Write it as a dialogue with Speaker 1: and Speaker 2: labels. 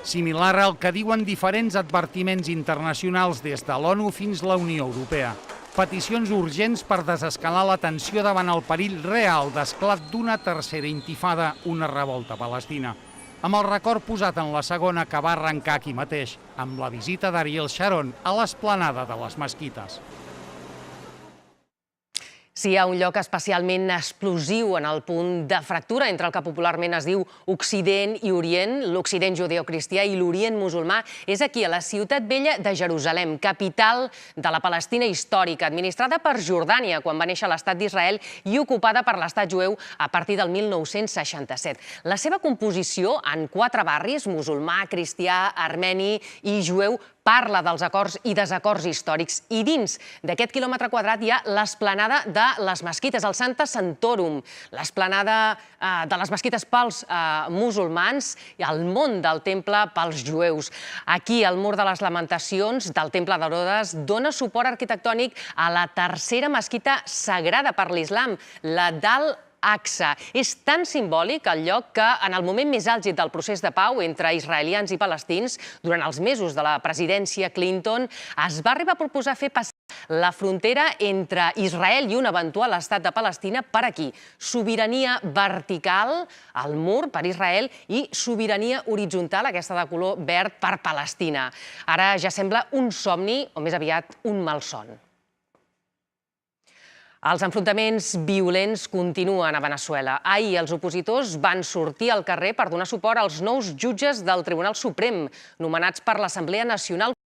Speaker 1: similar al que diuen diferents advertiments internacionals des de l'ONU fins la Unió Europea. Peticions urgents per desescalar la tensió davant el perill real d'esclat d'una tercera intifada, una revolta palestina. Amb el record posat en la segona que va arrencar aquí mateix, amb la visita d'Ariel Sharon a l'esplanada de les mesquites.
Speaker 2: Si hi ha un lloc especialment explosiu en el punt de fractura entre el que popularment es diu Occident i Orient, l'Occident judeocristià i l'Orient musulmà, és aquí, a la ciutat vella de Jerusalem, capital de la Palestina històrica, administrada per Jordània quan va néixer l'Estat d'Israel i ocupada per l'Estat jueu a partir del 1967. La seva composició en 4 barris, musulmà, cristià, armeni i jueu, parla dels acords i desacords històrics. I dins d'aquest quilòmetre quadrat hi ha l'esplanada de les mesquites, el Santa Santorum, l'esplanada de les mesquites pels musulmans i el món del temple pels jueus. Aquí, el mur de les lamentacions del temple d'Herodes dona suport arquitectònic a la tercera mesquita sagrada per l'islam, la d'Al-Aqsa. És tan simbòlic el lloc que en el moment més àlgid del procés de pau entre israelians i palestins, durant els mesos de la presidència Clinton, es va arribar a proposar fer passar la frontera entre Israel i un eventual estat de Palestina per aquí. Sobirania vertical, al mur, per Israel, i sobirania horitzontal, aquesta de color verd, per Palestina. Ara ja sembla un somni, o més aviat un malson. Els enfrontaments violents continuen a Veneçuela. Ahir els opositors van sortir al carrer per donar suport als nous jutges del Tribunal Suprem, nomenats per l'Assemblea Nacional